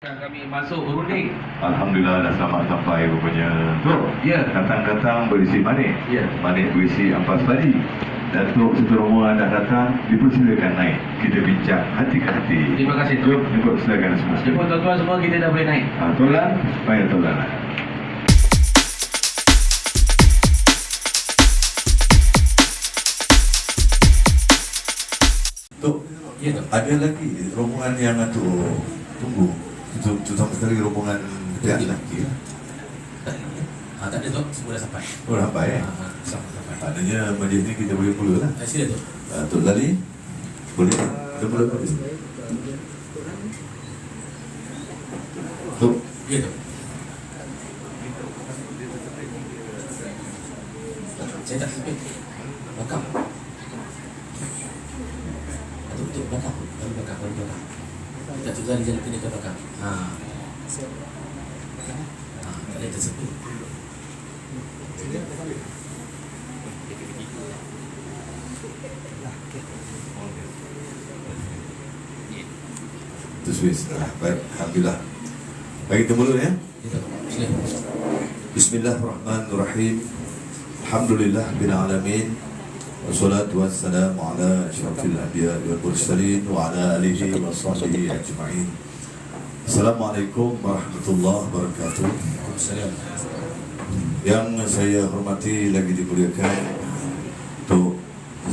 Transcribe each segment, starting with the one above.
Kami masuk berunding. Alhamdulillah dah selamat sampai rupanya. Tok, Ya. datang-datang berisi manik. Ya. Manik berisi ampas padi. Datuk satu rombongan dah datang, dipersilakan naik. Kita bincang hati ke hati. Terima kasih, Tok. Jom, jemput silakan semua. Jemput tuan-tuan semua, kita dah boleh naik. Tolan, payah tolan. Tok, Ya, Tok. ada lagi rombongan yang Atuk tunggu. Terutama sekali rombongan pihak lelaki. Tak ada Tok, semua dah sampai. Oh, ramai Sampai. Maknanya majlis ni kita boleh mula lah. Sila Tok. Tok Lali, boleh? Kita mula kat sini. Tok, Ya Tok. Saya tak sampai. Belakang. Betul, belakang. Baru belakang. Tak juga di jalan kena ke belakang. Tak ada tersebut. itu Swiss. Baik, Alhamdulillah. Baik, kita mula ya. Ya Tok. Sila. Bismillahirrahmanirrahim. Alhamdulillah bil alamin. Wassalatu wassalamu ala asyrafil anbiya wal mursalin wa ala alihi wa sahbihi ajma'in. Assalamualaikum warahmatullahi wabarakatuh. Assalamualaikum. Yang saya hormati lagi dimuliakan Tok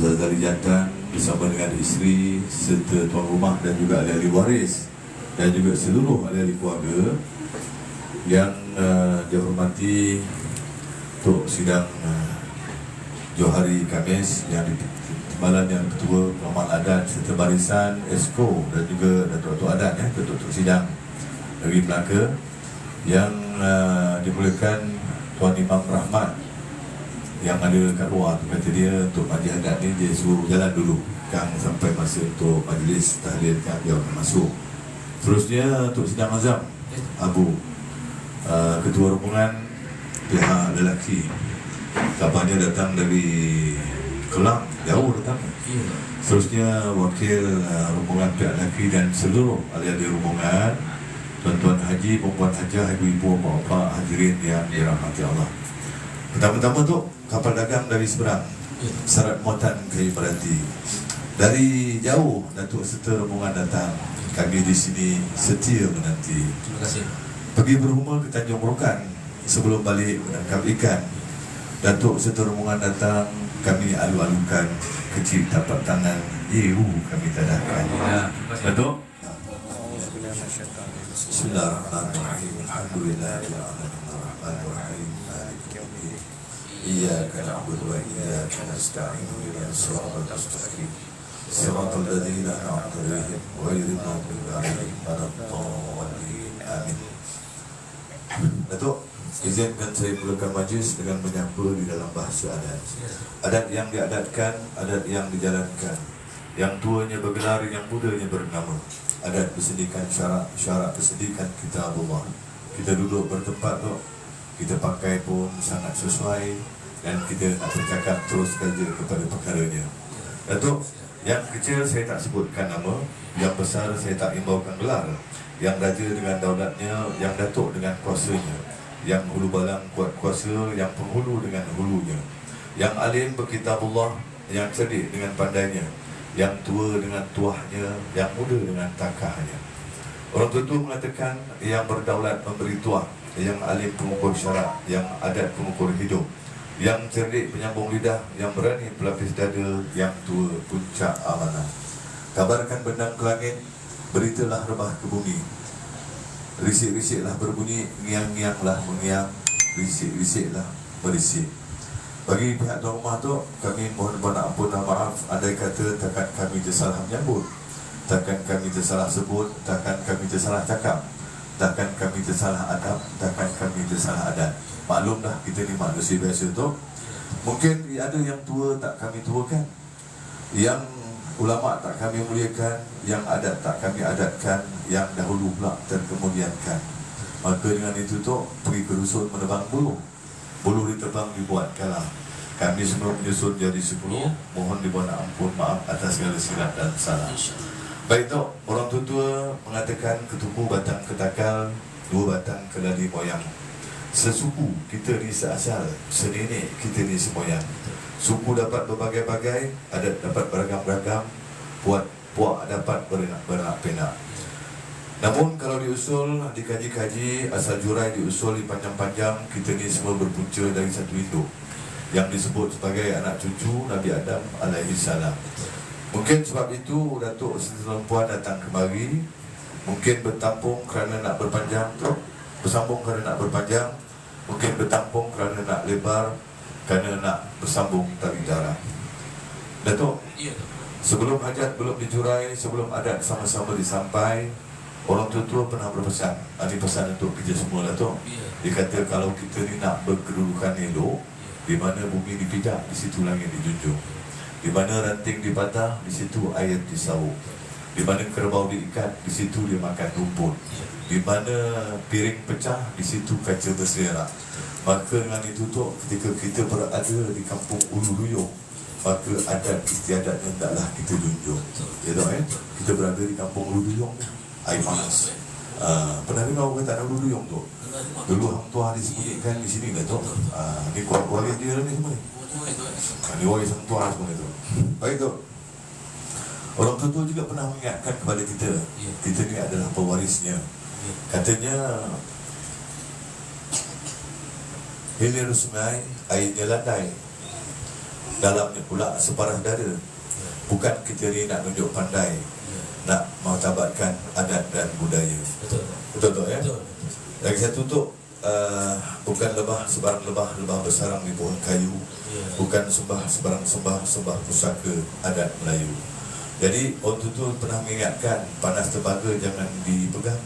Zazali Jantan bersama dengan isteri serta tuan rumah dan juga ahli-ahli waris dan juga seluruh ahli-ahli keluarga. Yang dihormati Tok Sidang Johari Khamis yang Timbalan yang Ketua Peramal Adat serta Barisan Esko dan juga Datuk-Datuk Adat Datuk-Datuk Sidang dari Melaka. Yang dimuliakan Tuan Imam Rahmat yang ada kat luar tu, kata dia untuk majlis adat ni dia suruh jalan dulu kan sampai masa untuk majlis tahlil kan dia akan masuk. Terusnya Tok Sidang Azam Abu Ketua Rombongan pihak lelaki, kabarnya datang dari Kelang, jauh datang. Seterusnya wakil rombongan pihak lelaki dan seluruh ahli-ahli rombongan, tuan-tuan haji, perempuan hajah, ibu-ibu, bapa hadirin yang dirahmati Allah. Pertama-tama tu kapal dagang dari seberang, syarat muatan kayu Meranti. Dari jauh Datuk serta rombongan datang. Kami di sini setia menanti. Terima kasih. Pergi berhumah ke Tanjung Rokan sebelum balik menangkap ikan. Datuk serta rombongan datang, kami alu-alukan, kecil tapak tangan, kami tadahkan. Datuk? Bismillahirrahmanirrahim. Alhamdulillahirrahmanirrahim. Iyyaka na'budu wa iyyaka nasta'in. Ihdinas siratal mustaqim. Siratal ladzina an'amta 'alaihim ghairil maghdubi 'alaihim waladdallin. Amin. Datuk, izinkan saya mulakan majlis dengan menyapa di dalam bahasa adat. Adat yang diadatkan, adat yang dijalankan. Yang tuanya bergelar, yang mudanya bernama. Adat bersendikan syarak, syarak bersendikan kitabullah. Kita duduk bertempat tu, kita pakai pun sangat sesuai dan kita nak bercakap terus saja kepada perkaranya. Datuk, yang kecil saya tak sebutkan nama, yang besar saya tak imbaukan gelar. Yang raja dengan daulatnya, yang datuk dengan kuasanya, yang hulu balang kuat kuasa, yang penghulu dengan hulunya, yang alim berkitabullah, yang cerdik dengan pandainya, yang tua dengan tuahnya, yang muda dengan takahnya. Orang tua mengatakan yang berdaulat memberi tuah, yang alim pengukur syarak, yang adat pengukur hidup, yang cerdik penyambung lidah, yang berani pelapis dada, yang tua puncak amanah. Kabarkan bendang ke langit, beritalah rebah ke bumi. Risik-risiklah berbunyi, ngiang-ngianglah mengiang, risik-risiklah berisik. Bagi pihak tuan rumah tu, kami mohon ampun dan maaf andai kata takkan kami tersalah menyambut, takkan kami tersalah sebut, takkan kami tersalah cakap, takkan kami tersalah adab, takkan kami tersalah adat. Maklum dah, kita ni manusia biasa tu. Mungkin ada yang tua tak kami tuakan, yang ulama tak kami muliakan, yang adat tak kami adatkan, yang dahulu pula terkemudiankan. Maka dengan itu tu, pergi ke dusun menebang buluh. Buluh ditebang dibuat kalah. Kami semua menyusun jadi 10. Mohon dibuat ampun maaf atas segala silap dan salah. Baik Tok, orang tua mengatakan ketupu batang ketakal, dua batang keladi moyang. Sesuku kita ni seasal, senenek kita ni semoyang. Suku dapat berbagai-bagai, adat dapat beragam-ragam, puak dapat beranak penak. Namun kalau diusul, dikaji-kaji, asal jurai diusul dipanjang-panjang, kita ni semua berpunca dari satu induk yang disebut sebagai anak cucu Nabi Adam alaihi salam. Mungkin sebab itu Datuk Seri Puan datang kemari, mungkin bertampung kerana nak berpanjang tu, bersambung kerana nak berpanjang, mungkin bertampung kerana nak lebar, kerana nak bersambung tali darah. Datuk, sebelum hajat belum dijurai, sebelum adat sama-sama disampai, orang tua pernah berpesan. Ini pesan untuk kita semua Datuk. Dia kata kalau kita ni nak berkedudukan elok, di mana bumi dipijak, di situ langit dijunjung. Di mana ranting dipatah, di situ air disauk. Di mana kerbau diikat, di situ dia makan rumput. Di mana piring pecah, di situ kaca berselerak. Maka dengan itu Tok, ketika kita berada di kampung Ulu Duyung, maka adat istiadatnya hendaklah kita junjung. Ya Tok kita berada di kampung Ulu Duyung, air panas. Pernah dengar orang kata Ulu Duyung Tok? Dulu hang tua disebutkan di sini lah Tok. Ni keluarga dia ni semua ni. Ni waris hang tua semua itu. Baik Tok. Orang tua juga pernah mengingatkan kepada kita, kita ni adalah pewarisnya. Katanya hilir sungai, airnya landai, dalamnya pula separah dada. Bukan kita ni nak tunjuk pandai, nak martabatkan adat dan budaya. Betul Tok ya? Lagi satu Tok, bukan lebah sebarang lebah bersarang di pohon kayu. Bukan sembah pusaka adat Melayu. Jadi orang tua pernah mengingatkan, panas tebaga jangan dipegang.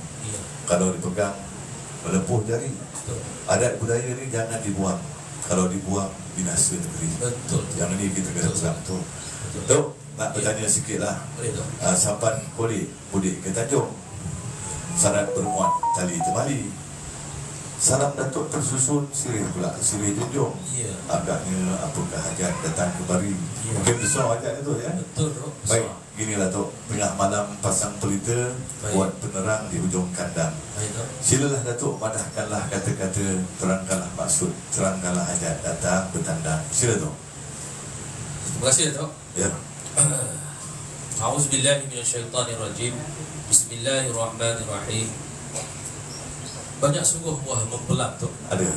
Kalau dipegang melepuh jari. Adat budaya ni jangan dibuang. Kalau dibuang binasa negeri. Yang ini kita kena pegang tu. Tok, nak bertanya sikit lah. Sampan kulit mudik ke Tanjung, syarat bermuat tali temali. Salam Datuk tersusun sirih pula, sirih junjung. Agaknya apakah hajat datang kemari. Mungkin besar hajat itu ya. Baik, ginilah Tok, tengah malam pasang pelita, buat penerang di hujung kandang. Silalah Datuk, madahkanlah kata-kata, terangkanlah maksud, terangkanlah hajat datang bertandang. Sila Tok. Terima kasih Datuk. Ya. A'udzubillahi minasyaitonirrajim. Bismillahirrahmanirrahim. Banyak sungguh buah membelah tu. Ada.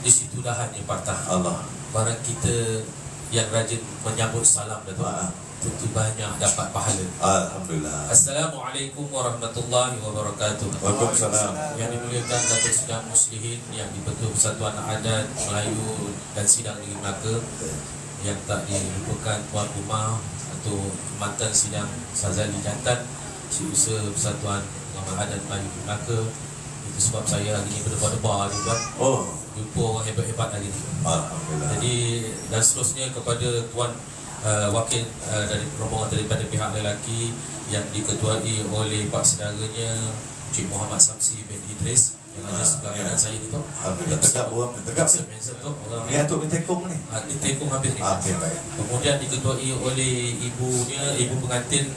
Di situ dahan yang patah. Allah. Barang kita yang rajin menyambut salam Datuk, tentu banyak dapat pahala. Alhamdulillah. Assalamualaikum warahmatullahi wabarakatuh. Waalaikumsalam. Yang dimuliakan Datuk Sidang Muslimin, yang di-Pertua Persatuan Adat Melayu dan Sidang Negeri Melaka, yang tak dilupakan tuan rumah atau mantan sidang Sazali Jantan, Setiausaha Persatuan Ulama Adat Melayu di Melaka. Itu sebab saya hari ini berdebar-debar ni tuan. Jumpa orang hebat-hebat hari ini. Alhamdulillah. Jadi dan seterusnya kepada tuan wakil dari rombongan daripada pihak lelaki yang diketuai oleh pak saudaranya Cik Muhammad Samsi bin Idris yang ada sebelah kanan saya ni tu. Alhamdulillah. Tegak orang, tegak. Orang ni atuk ni tekong ni. Di tekong habis ni. Okey, baik. Kemudian diketuai oleh ibu pengantin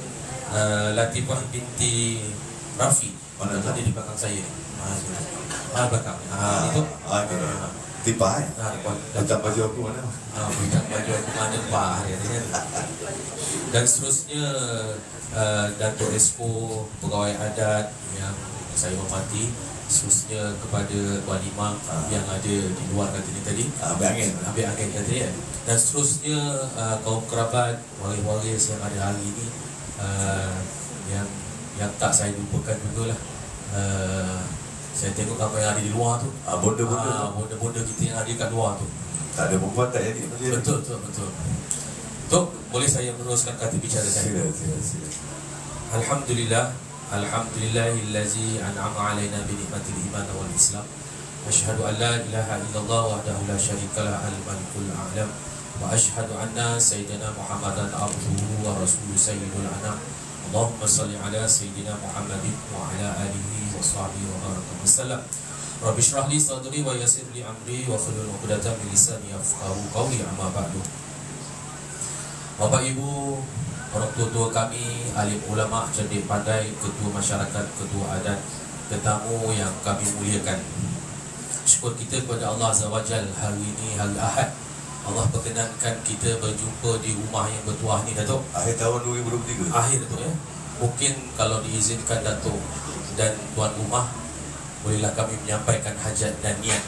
Latifah binti Rafi. Mana tadi di belakang saya. Belakang. Itu. Okey. Tipah eh? Macam baju aku mana? Macam baju aku mana Pak. Dan seterusnya Datuk Esko Pegawai Adat yang saya hormati. Seterusnya kepada Tuan Imam yang ada di luar kantin tadi. Ambil angin tadi kan. Dan seterusnya kaum kerabat, waris-waris yang ada hari ini, yang tak saya lupakan jugalah. Saya tengok apa yang ada di luar tu. Bonda-bonda kita yang ada kat luar tu. Tak ada perempuan tak jadi. Betul. Tok, boleh saya meneruskan kata bicara saya? Sila. Alhamdulillah, alhamdulillahillazi an'ama alaina bi ni'matil iman wal islam. Asyhadu an la ilaha illallah wahdahu la syarikalah al-malikul a'lam. Wa asyhadu anna sayyidina Muhammadan abduhu wa rasuluhu sayyidul anam. Allahumma salli ala sayyidina Muhammadin wa ala alihi wa sahbihi wa baraka wasallam. Rabbi shrah li sadri wa yassir li amri wa hlul 'uqdatam min lisani yafqahu qawli, amma ba'du. Bapak Ibu orang tua-tua kami, alim ulama, cerdik pandai, ketua masyarakat, ketua adat, tetamu yang kami muliakan. Syukur kita kepada Allah Azza wa Jal, hari ini hari Ahad, Allah perkenankan kita berjumpa di rumah yang bertuah ni, Datuk. Akhir tahun 2023. Akhir, Datuk, ya. Mungkin kalau diizinkan Datuk dan tuan rumah, bolehlah kami menyampaikan hajat dan niat.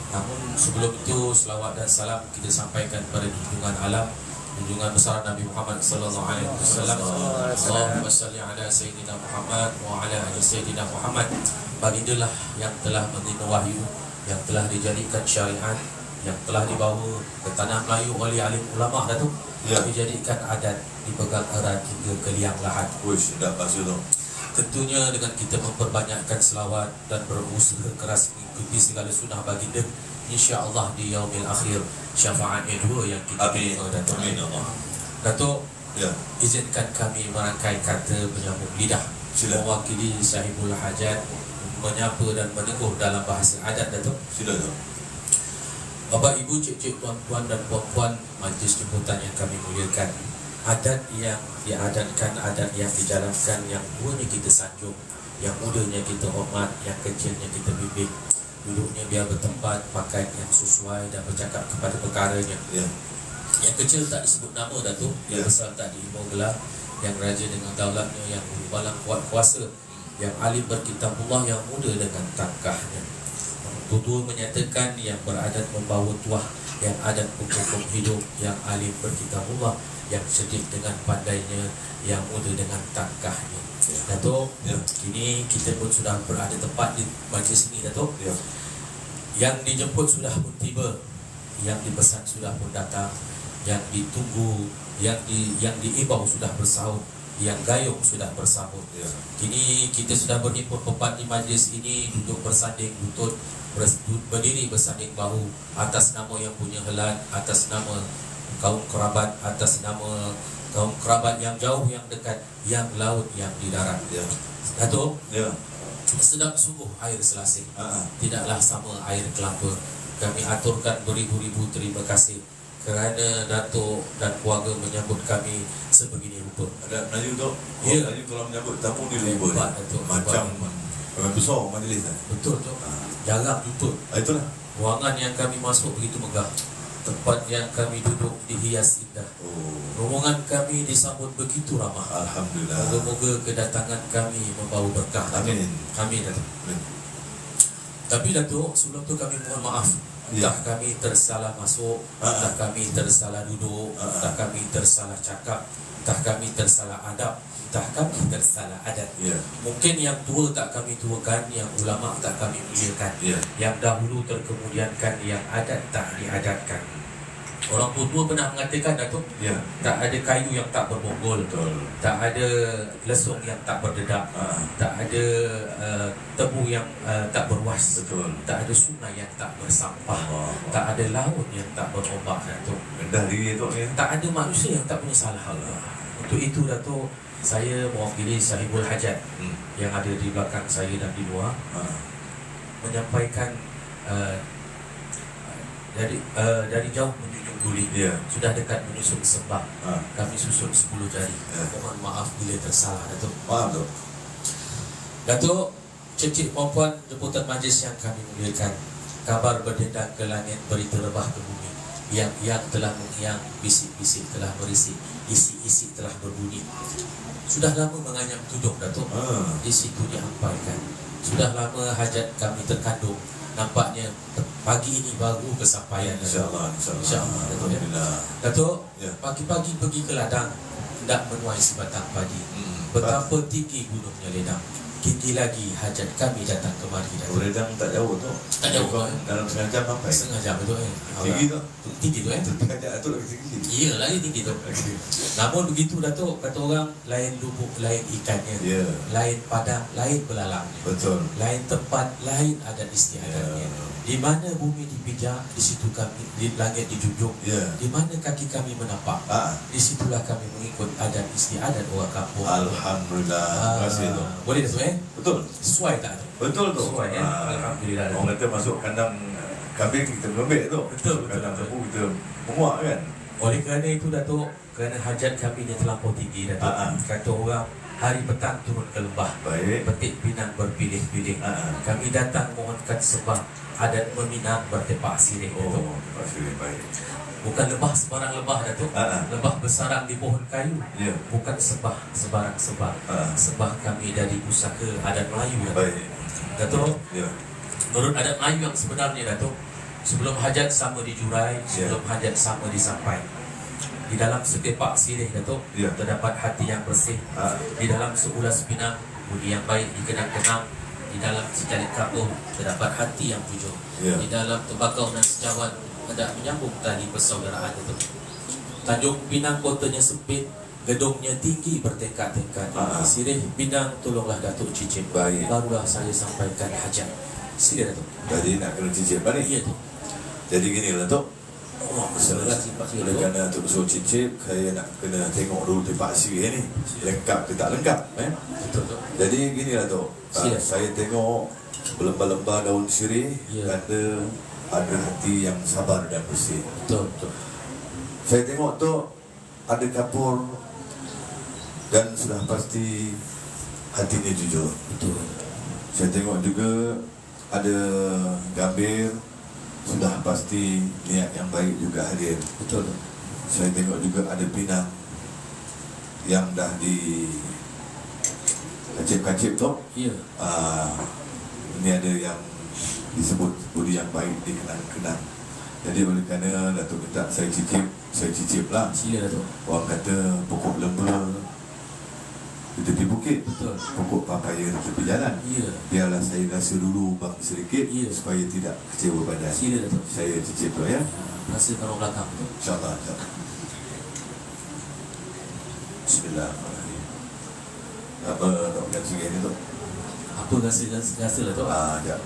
Namun sebelum itu, selawat dan salam kita sampaikan kepada junjungan alam, junjungan besar Nabi Muhammad sallallahu alaihi wasallam. Allahumma salli ala sayyidina Muhammad wa ala ali sayyidina Muhammad. Bagindalah yang telah menerima wahyu, yang telah dijadikan syariat, yang telah dibawa ke tanah Melayu oleh alim ulama, Datuk. Ya. Dijadikan adat, dipegang erat hingga ke liang lahat. Wish, dah pasal tu. Tentunya dengan kita memperbanyakkan selawat dan berusaha keras mengikuti segala sunnah baginda, insya-Allah di yaumil akhir syafaatnya dua yang kita Amin. terima, Datuk. Amin Allah. Datuk, Ya. izinkan kami merangkai kata penyambung lidah, Sila. mewakili sahibul hajat, menyapa dan meneguh dalam bahasa adat, Datuk. Sila tu. Bapak, Ibu, cik-cik, tuan-tuan dan puan-puan majlis jemputan yang kami muliakan, adat yang diadatkan, adat yang dijalankan, yang tuanya kita sanjung, yang mudanya kita hormat, yang kecilnya kita bimbing, duduknya biar bertempat, pakaian yang sesuai dan bercakap kepada perkaranya. Ya. Yang kecil tak disebut nama, Datuk. Yang Ya. besar tak diimbau gelar. Yang raja dengan daulatnya, yang balang kuat kuasa, yang alim berkitabullah, yang muda dengan tangkahnya. Tutur menyatakan yang beradat membawa tuah, yang adat hukum hidup, yang alim berkitabullah, yang cerdik dengan pandainya, yang muda dengan tangkahnya. Ya. Datuk, Ya. kini kita pun sudah berada tepat di majlis ini, Datuk. Ya. Yang dijemput sudah pun tiba, yang dipesan sudah pun datang, yang ditunggu, yang diimbau sudah bersahut, yang gayung sudah bersambut. Ya. Kini kita sudah berhimpun tepat di majlis ini, duduk bersanding lutut, berdiri bersanding bahu, atas nama yang punya helat, atas nama kaum kerabat, atas nama kaum kerabat yang jauh, yang dekat, yang laut, yang di darat. Ya. Datuk, Ya. sedap sungguh air selasih, tidaklah sama air kelapa. Kami aturkan beribu-ribu terima kasih kerana Datuk dan keluarga menyambut kami sebegini rupa. Ada Melayu tu. Ya. Melayu kalau menyambut tamu di ribu. Hebat, Datuk. Macam besar majlis kan. Betul tu. Jarang jumpa. Itulah. Ruangan yang kami masuk begitu megah. Tempat yang kami duduk dihias indah. Oh. Rombongan kami disambut begitu ramah. Alhamdulillah. Moga-moga kedatangan kami membawa berkah. Datuk. Amin. Amin, Datuk. Amin. Tapi Datuk, sebelum tu kami mohon maaf. Ya. Entah kami tersalah masuk, entah kami tersalah duduk, entah kami tersalah cakap, entah kami tersalah adab, entah kami tersalah adat. Ya. Mungkin yang tua tak kami tuakan, yang ulama tak kami muliakan, Ya. yang dahulu terkemudiankan, yang adat tak diadatkan. Orang tua pernah mengatakan, Datuk, Ya. tak ada kayu yang tak berbonggol, Betul. tak ada lesung yang tak berdedak, tak ada tebu yang tak berwas, Betul. tak ada sungai yang tak bersampah, Allah. tak ada laut yang tak berombak, Datuk. Rendah diri tu ya. Tak ada manusia yang tak punya salah. Untuk itu, Datuk, saya mewakili sahibul hajat yang ada di belakang saya dan di luar, menyampaikan dari jauh menjunjung guli, Ya. sudah dekat menyusun sembah, kami susun 10 jari. Ya. Mohon maaf bila tersalah, Datuk. Maaf tu. Datuk, cik-cik perempuan jemputan majlis yang kami muliakan, kabar berdendang ke langit, berita rebah ke bumi. Yang telah mengiang, bisik-bisik telah berisi, isi-isi telah berbunyi. Sudah lama menganyam tudung, Datuk. Di situ diampaikan. Sudah lama hajat kami terkandung. Nampaknya pagi ini baru kesampaian, Datuk. InsyaAllah. InsyaAllah, Datuk, ya. Alhamdulillah. Datuk, Ya. pagi-pagi pergi ke ladang, hendak menuai sebatang padi. Betapa tinggi gunungnya ledang. Tinggi lagi hajat kami datang kemari, Datuk. Redang tak jauh tu. Tak jauh, Kau eh. dalam setengah jam sampai. Setengah jam, betul, Tinggi tu. Tinggi tu, Terperanjat tu lagi tinggi. Iya, lagi tinggi tu. Namun begitu, Datuk, kata orang, lain lubuk, lain ikannya, Ya. lain padang, lain belalangnya, Betul. lain tempat, lain adat istiadatnya. Ya. Di mana bumi dipijak, di situ kami, di langit dijunjung. Ya. Di mana kaki kami menapak, di situlah kami mengikut adat istiadat orang kampung. Alhamdulillah. Terima kasih tu. Boleh, Datuk, Betul. Sesuai tak, Datuk? Betul tu. Sesuai, ya? Alhamdulillah. Orang kata masuk kandang kambing kita berlembik tu. Betul, betul, Kandang betul. tebu kita menguak kan. Oleh kerana itu Datuk, kerana hajat kami dia terlampau tinggi Datuk. Kata orang, hari petang turun ke lembah, Baik. petik pinang berpilih-pilih. Kami datang mohonkan sebab adat meminang bertepak sirih Datuk. Oh, pasti baik. Bukan lembah sebarang lembah Datuk. Lembah bersarang di pohon kayu. Ya. Bukan sebah sebarang sebah. Sebah kami dari pusaka adat Melayu Datuk. Baik. Datuk, Ya. menurut adat Melayu yang sebenarnya Datuk, sebelum hajat sama dijurai, sebelum hajat sama disampai. Di dalam sekepak sirih Datuk, Ya. terdapat hati yang bersih. Di dalam seulas pinang, budi yang baik dikenang-kenang. Di dalam secalit kabur, terdapat hati yang jujur. Ya. Di dalam tembakau dan sejawat, hendak menyambung tali persaudaraan Datuk. Tanjung Pinang kotanya sempit, gedungnya tinggi bertingkat-tingkat. Sirih Pinang tolonglah Datuk cicip. Baik. Barulah saya sampaikan hajat. Sila Datuk. Jadi nak kena cicip balik. Iya tu. Jadi gini lah Tok. Oh, masalah simpak sila Oleh Datuk. kerana Tok suruh cicip, saya nak kena tengok dulu tempat sirih ni lengkap ke tak lengkap. Betul tu. Jadi gini lah Tok. Sila. Saya tengok berlembar-lembar daun sirih, Ya. ada hati yang sabar dan bersih. Betul, betul. Saya tengok Tok ada kapur dan sudah pasti hatinya jujur. Betul. Saya tengok juga ada gambir, sudah pasti niat yang baik juga hadir. Betul tu. Saya tengok juga ada pinang yang dah di kacip-kacip tu. Ya. Ini ada yang disebut budi yang baik dikenang-kenang. Jadi oleh kerana Datuk minta saya cicip lah. Sila Datuk. Orang kata pokok lemba di tepi bukit, Betul. pokok papaya di tepi jalan. Ya. Biarlah saya rasa dulu bang sedikit, Ya. supaya tidak kecewa badan. Sila Datuk. Saya cicip tu ya. Rasa kalau belakang tu. InsyaAllah. Bismillahirrahmanirrahim. Apa tak makan sini ni tu? Apa rasa lah tu. Sekejap.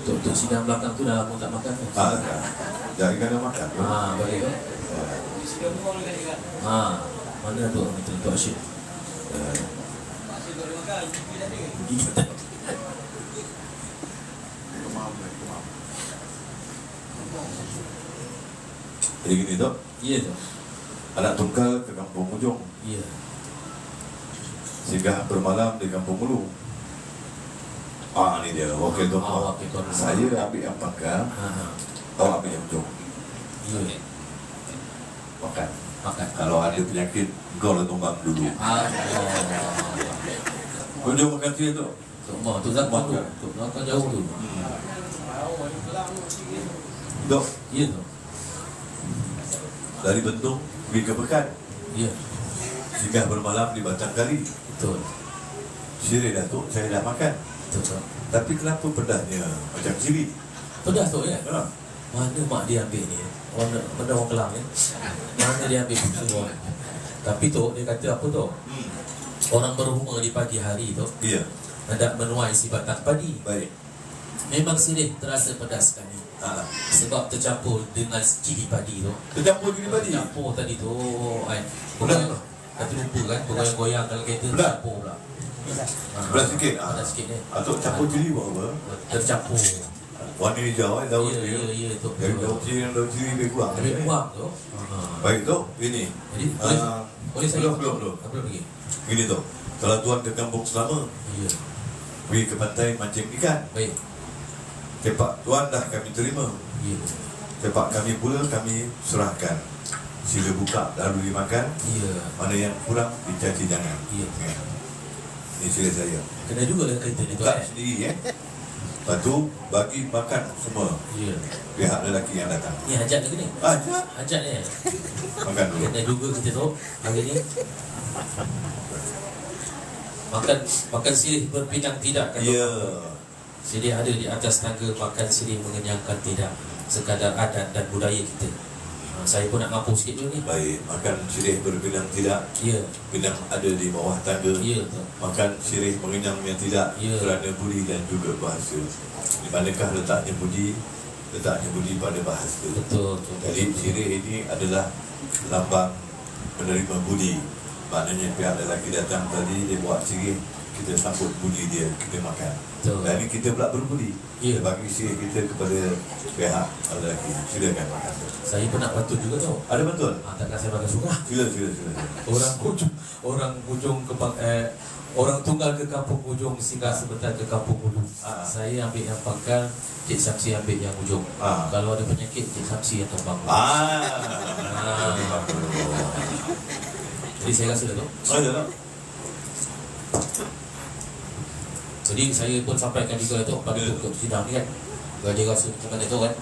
Tok sidang belakang tu dah lama tak makan tu. Dah. Jangan kena makan. Baik tu. Mana tu? Itu Tok Asyik. Jadi gini tu, Ya tu. anak tunggal ke kampung ujung, Ya. singgah bermalam di kampung hulu. Ni dia, wakil tu. Wakil tuan. Saya ambil yang pangkal, kau ambil yang ujung. Ya. Makan. Makan. Kalau ada penyakit, kau lah tumbang dulu. Ujung makan dia tu. Tu zaman tu. Tu belakang jauh tu. Dok, Ya tu. dari Bentong pergi ke Pekan, Ya. singgah bermalam di Batang Kali. Betul. Sirih Datuk, saya dah makan. Betul. Tapi kenapa pedasnya macam cili? Pedas tu ya. Ha? Mana mak dia ambil ni? Benda orang Kelang ni. Mana dia ambil semua? Tapi tu dia kata apa tu? Orang berhumah di pagi hari tu Iya. hendak menuai si batang padi. Baik. Memang sirih terasa pedas sekali. Sebab tercampur dengan cili padi tu. Tercampur gini tadi. Tercampur tadi tu. Pedas Bukan tak? kata lupa kan, bergoyang-goyang dalam kereta Pedas? tercampur pula. Pedas sikit. Pedas sikit ni. Atau campur cili buat apa? Tercampur. Warna hijau daun Ya, dia. ya, ya tu. Dari daun cili lebih kurang. Lebih kurang tu. Baik tu, ini. Jadi boleh saya Belum. apa lagi? Gini tu. Kalau tuan ke kampung selama, Ya. pergi ke pantai mancing ikan. Baik. Tepak tuan dah kami terima. Ya. Tepak kami pula kami serahkan. Sila buka lalu dimakan. Ya. Mana yang kurang dicaci jangan. Ya. Ini sila saya. Kena juga lah kereta ni tu. Buka sendiri Lepas tu bagi makan semua Ya. pihak lelaki yang datang. Ni hajat ke ni? Ajak Hajat ni. makan dulu. Kena juga kita tu hari ni. Makan sirih berpinang tidak kan? Ya. Sirih ada di atas tangga, makan sirih mengenyangkan tidak. Sekadar adat dan budaya kita. Saya pun nak mampu sikit dulu ni. Baik, makan sirih berpinang tidak. Ya. Pinang ada di bawah tangga. Ya tu. Makan sirih mengenyangnya tidak. Ya. Kerana budi dan juga bahasa. Di manakah letaknya budi? Letaknya budi pada bahasa. Betul. Jadi sirih ini adalah lambang menerima budi. Maknanya pihak lelaki datang tadi, dia buat sirih, kita sambut bunyi dia, kita makan. Betul. Dan ini kita pula berbudi. Ya. Kita bagi sirih kita kepada pihak lelaki. Silakan makan. Saya pun nak bantu juga tau. Ada betul? Takkan saya makan surah. Sila. Orang Ujung ke orang tunggal ke kampung Ujung, singgah sebentar ke kampung Hulu. Saya ambil yang pangkal, Cik Samsi ambil yang Ujung. Kalau ada penyakit, Cik Samsi yang tumbang. Jadi saya rasa tu. Jadi saya pun sampaikan juga tu pada Dr. Sidang ni kan. Dia rasa macam mana tu kan.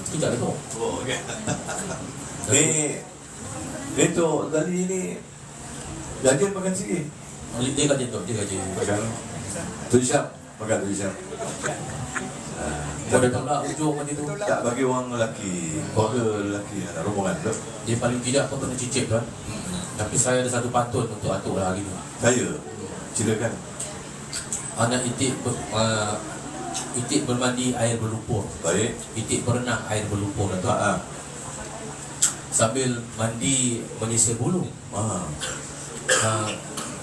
Tidak ada tu. Oh, okey. Ni tu tadi ni gajian makan sikit. Dia gaji tu, dia gaji. Makan. Tu Syam, makan tu Syam. Kau datang lah Ujung macam tu. Tak bagi orang lelaki, keluarga lelaki anak rombongan tu. Dia paling tidak pun kena cicip kan. Tapi saya ada satu pantun untuk atuk lah hari ni. Saya, silakan. Anak itik bermandi air berlumpur. Baik. Itik berenang air berlumpur Datuk. Sambil mandi menyisir bulu.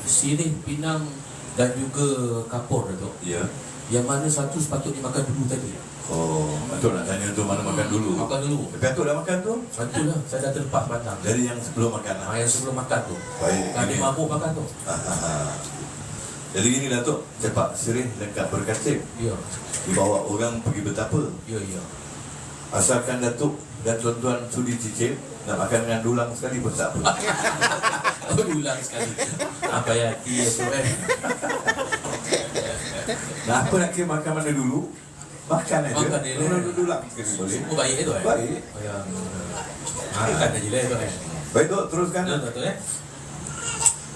Sirih, pinang dan juga kapur Datuk. Ya. Yang mana satu sepatutnya makan dulu tadi. Oh, Atuk nak tanya tu mana makan dulu. Makan dulu. Tapi Atuk dah makan tu? Satu lah, saya dah terlepas pandang. Dari yang sebelum makan lah. Yang sebelum makan tu. Baik. Kan dia mabuk makan tu. Jadi gini Datuk, cepat sirih lengkap berkasih. Ya. Dibawa orang pergi betapa. Ya, ya. Asalkan Datuk dan tuan-tuan sudi cicip, nak makan dengan dulang sekali pun tak apa. Ulang sekali. Apa ya hati tu kan. Nah, apa nak kira makan mana dulu? Makan aja. Makan dia. Dulang sekali boleh. Oh baik tu eh. Baik. Oh ya. Makan aja lah tu eh. Baik Dok, teruskan. Datuk eh.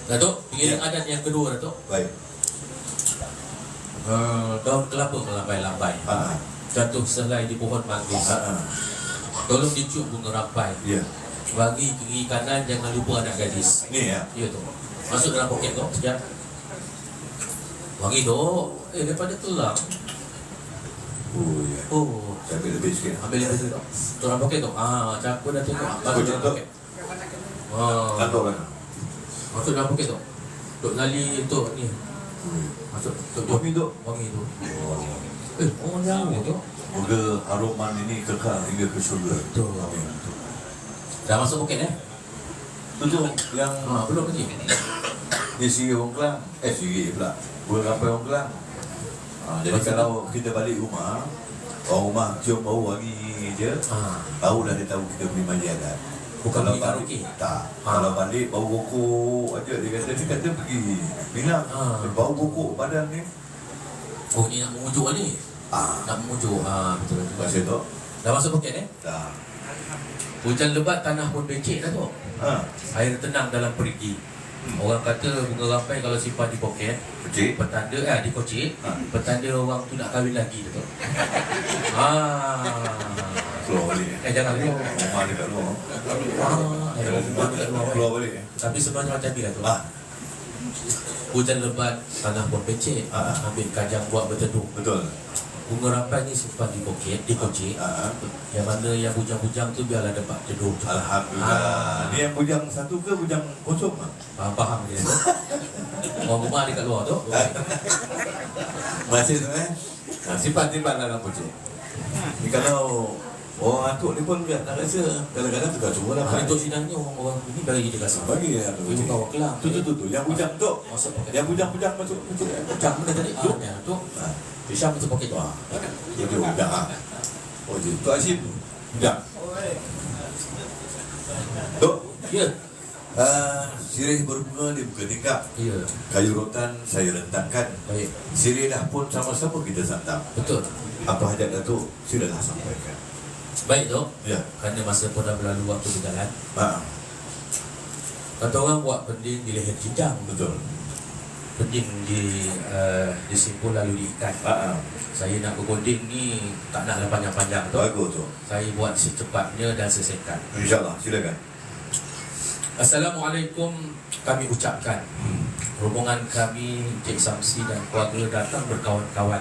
Datuk, pengiring adat yang kedua Datuk. Baik. Daun kelapa melambai-lambai. Jatuh selai di pohon manggis. Tolong dicium bunga rampai. Ya. Bagi kiri kanan jangan lupa anak gadis. Ni ya. Ya tu. Masuk dalam poket tu sekejap. Wangi tu. Daripada tulang. Oh ya. Oh, Saya ambil lebih sikit. ambil lebih tu. Dalam poket tu. Macam aku dah tengok. Masuk dalam Poket tu. poket. Kantor kan? Masuk dalam poket tu. Duk lali tu ni. Masuk. Wangi Dok. Wangi tu. Oh jauh tu. Moga haruman ini kekal hingga ke syurga. Betul. Amin. Dah masuk poket Tu yang belum lagi. ni sirih orang Kelang. Sirih pula. Buat rampai orang Kelang. Jadi Maksud kalau kita balik rumah, orang rumah cium bau wangi je, barulah dia tahu kita beli mandi adat. Bukan Kalau pergi karaoke? Tak. Kalau balik bau rokok aja dia kata pergi bilang bau rokok badan ni. Oh ni nak mengujuk ni. Nak mengujuk. Betul betul. Masih tu? Dah masuk poket Dah. Hujan lebat tanah pun becek dah tu. Air tenang dalam perigi. Orang kata bunga rampai kalau simpan di poket, Kecil. petanda di kocik, petanda orang tu nak kahwin lagi tu. Keluar balik. Jangan keluar. Rumah dekat luar. Rumah dekat luar. Keluar balik. Tapi sebenarnya macam ni lah tu. Hujan lebat tanah pun becek. Ambil kajang buat berteduh. Betul. Bunga rampai ni simpan di poket, di kocik. Yang mana yang bujang-bujang tu biarlah dapat teduh. Alhamdulillah. Ni yang bujang satu ke bujang kosong? Faham dia. Orang rumah dekat luar tu. Masih tu simpan dalam kocik. Ni kalau orang atuk ni pun tak rasa kadang-kadang tukar semua lah. Kalau untuk sidang ni orang ni bagi dia kasih. Bagi dia tu. Ibu kau Kelang. Tu. Yang bujang tu. Masuk poket. Yang bujang masuk kocik. Bujang mana tadi? Tu. Bisa masuk poket tu. Dia bujang Oh je. Tu Asyik bujang. Tok. Ya. Sirih berbunga di buka tingkap. Ya. Kayu rotan saya rentangkan. Baik. Sirih dah pun sama-sama kita santap. Betul. Apa hajat Datuk sudahlah sampaikan. Baik tu. Ya. Kerana masa pun dah berlalu waktu berjalan. Kata orang buat pending di leher kijang. Betul. Pending di simpul lalu diikat. Saya nak bergoding ni tak naklah panjang-panjang tu. Bagus tu. Saya buat secepatnya dan sesekat. InsyaAllah, silakan. Assalamualaikum kami ucapkan. Rombongan kami Cik Samsi dan keluarga datang berkawan-kawan.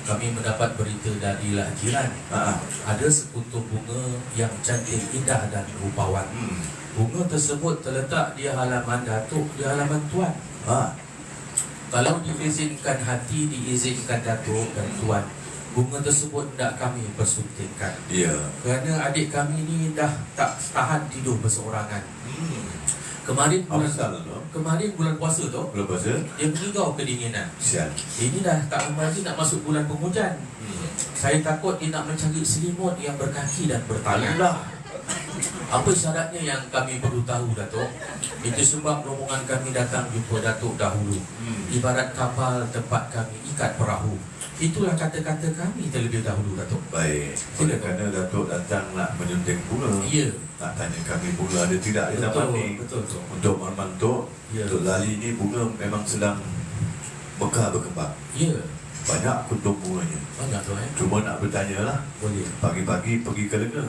Kami mendapat berita darilah jiran. Ada sekuntum bunga yang cantik, indah dan rupawan. Bunga tersebut terletak di halaman Datuk, di halaman Tuan. Kalau diizinkan hati, diizinkan Datuk dan Tuan, bunga tersebut tidak kami persuntingkan. Ya. Kerana adik kami ni dah tak tahan tidur berseorangan. Kemarin bulan puasa tu, Bulan puasa? dia mengigau kedinginan. Sial. Ini dah tak lama lagi nak masuk bulan penghujan. Saya takut dia nak mencari selimut yang berkaki dan bertali. Apa syaratnya yang kami perlu tahu, Datuk? Itu sebab rombongan kami datang jumpa Datuk dahulu. Ibarat kapal tempat kami ikat perahu. Itulah kata-kata kami terlebih dahulu, Datuk. Baik. Oleh kerana Datuk datang nak menyunting bunga. Ya. Nak tanya kami bunga ada tidak di zaman ni. Betul. Untuk Mantuk, Ya. untuk Lali ni bunga memang sedang mekar berkembang. Ya. Banyak kuntung bunganya. Banyak tu Cuma nak bertanya lah, Boleh. pagi-pagi pergi ke Lenga,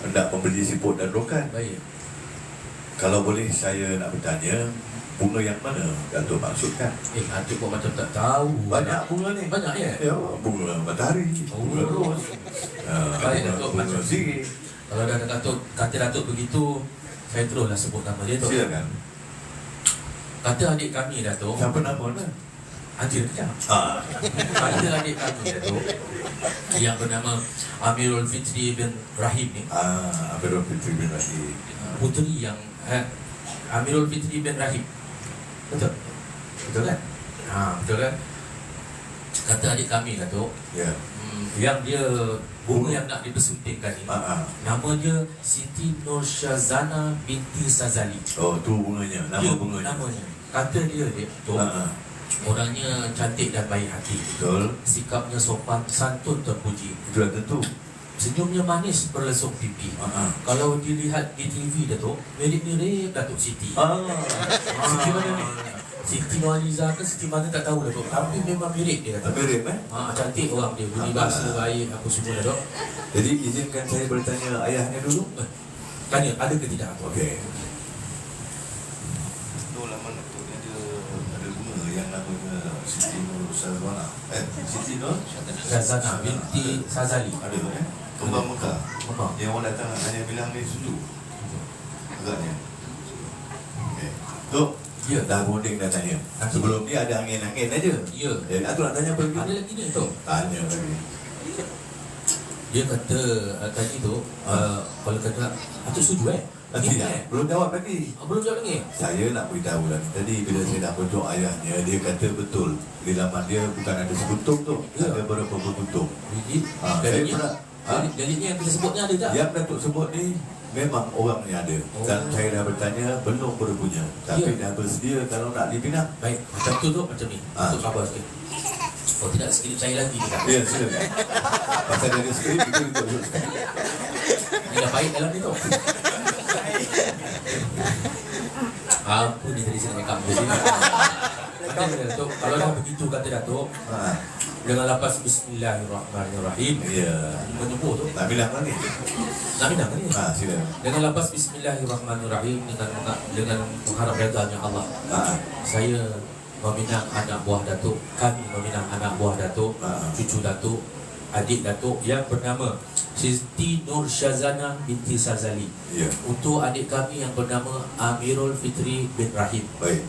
hendak membeli siput dan rokan. Baik. Kalau boleh saya nak bertanya, bunga yang mana Datuk maksudkan? Atuk kok macam tak tahu. Banyak bunga ni. Banyak ya? Ya, bunga matahari, bunga ros, Baik, bunga, Datuk, bunga macam sirih. Kalau dah kata Datuk begitu, saya teruslah sebut nama dia tu. Silakan. Kata adik kami, Datuk. Siapa nama dia? Hadir kejap. Ah, Kata adik kami, Datuk, yang bernama Amirul Fitri bin Rahim ni, Amirul Fitri bin Rahim. puteri yang Amirul Fitri bin Rahim. Betul? Betul kan? Betul kan? Kata adik kami, Datuk, Ya. yang dia bunga yang nak dipersuntingkan ni, nama dia Siti Nursyazana binti Sazali. Oh, tu bunganya, nama bunganya. Namanya. Kata dia tu, orangnya cantik dan baik hati. Betul. Sikapnya sopan, santun terpuji. Itu dah tentu. Senyumnya manis berlesung pipi. Kalau dilihat di TV, Datuk, mirip-mirip Datuk Siti. Siti mana ni? Siti Nurhaliza ke Siti mana tak tahu, Datuk. Tapi memang mirip dia, Datuk. Mirip Cantik orang dia, bunyi bahasa baik, apa semua, Datuk. Jadi izinkan saya bertanya ayahnya dulu. Tanya, ada ke tidak? Okey. Tu lama tu ada bunga yang namanya Siti Nur Sazwana. Siti Nur Shazana binti Sazali. ada Kembang Mekah. Yang orang datang hanya bilang ni sundu. Agaknya. Okey. Tu Ya. dah bonding dah tanya. Sebelum ni ada angin-angin aja. Ya. Aku nak tanya pergi. Ada lagi ni tu. Tanya lagi. Dia kata tadi tu kalau kata Atuk setuju Tidak, belum jawab lagi. Belum jawab lagi. Saya nak beritahu lagi. Tadi bila saya nak bentuk ayahnya, dia kata betul. Di laman dia bukan ada sekuntum tu. Ya. Ada berapa berkuntum. Jadi jadinya yang kita sebutnya ada tak? Yang Datuk sebut ni memang orangnya ada. Dan saya dah bertanya, belum berpunya. Tapi dah bersedia kalau nak dipinang. Baik, macam tu macam ni. Untuk khabar sikit. Oh tidak, skrip saya lagi ni. Ya, silakan. Pasal dia ada skrip, itu untuk sekali. Dia dah baik dalam ni tu. Apa ni tadi saya nak make up dia. Kata Datuk, kalau dah begitu kata Datuk, dengan lapas Bismillahirrahmanirrahim. Ya. Menyebut tu. Nak bilang lagi? Nak minang ni? Silakan. Dengan lapas Bismillahirrahmanirrahim, dengan mengharap redanya Allah. Saya meminang anak buah Datuk, kami meminang anak buah Datuk, cucu Datuk, adik Datuk yang bernama Siti Nursyazana binti Sazali. Ya. Untuk adik kami yang bernama Amirul Fitri bin Rahim. Baik.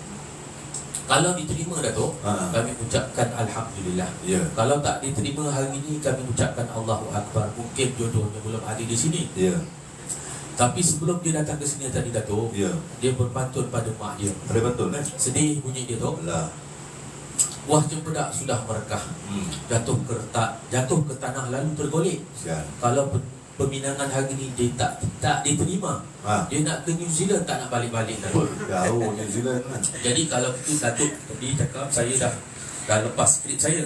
Kalau diterima, Datuk, kami ucapkan Alhamdulillah. Ya. Kalau tak diterima hari ini, kami ucapkan Allahu Akbar. Mungkin jodohnya belum ada di sini. Ya. Tapi sebelum dia datang ke sini tadi, Datuk, Ya. dia berpantun pada mak dia. Ada betul kan? Sedih bunyi dia tu. Lah. Buah cempedak sudah merekah, jatuh ke tanah lalu tergolek. Sial. Kalau peminangan hari ini dia tak diterima, dia nak ke New Zealand, tak nak balik-balik dah. Jauh New Zealand kan. Jadi kalau itu Datuk tadi cakap, saya dah lepas skrip saya.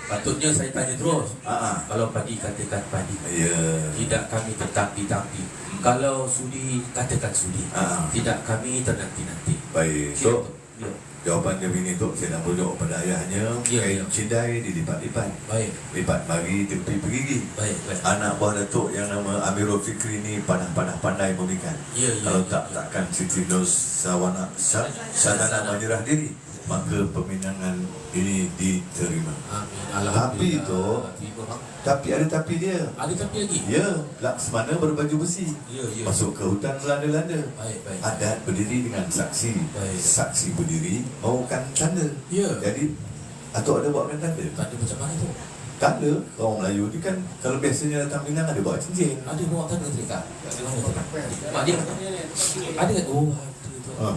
Patutnya saya tanya terus. Kalau padi, katakan padi. Ya. Tidak, kami tertampi-tampi. Kalau sudi, katakan sudi. Tidak, kami ternanti-nanti. Baik. So, Ya. jawapan dia begini tu, saya nak rujuk pada ayahnya. Kain cidai dilipat-lipat. Baik. Lipat mari, tepi perigi. Baik. Anak buah Datuk yang nama Amirul Fikri ni pandai memikirkan. Ya. Kalau takkan Siti Nursyazana Sadana menyerah diri. maka peminangan ini diterima. Amin. Tapi Alhamdulillah. tu, Terima, bang. tapi ada tapi dia. Ada tapi lagi? Ya, Laksmana berbaju besi. Ya, ya. Masuk ke hutan Belanda-Belanda. Baik, baik. Adat berdiri dengan saksi. Baik. Saksi berdiri maukan tanda. Ya. Jadi atau ada buatkan tanda. Tanda macam mana tu? Tanda orang Melayu ni kan kalau biasanya datang Minang ada bawa cincin. Ada bawa tanda terikat? Ada mana tu? Mak dia? Ada kan? Oh, ada tu. Ha.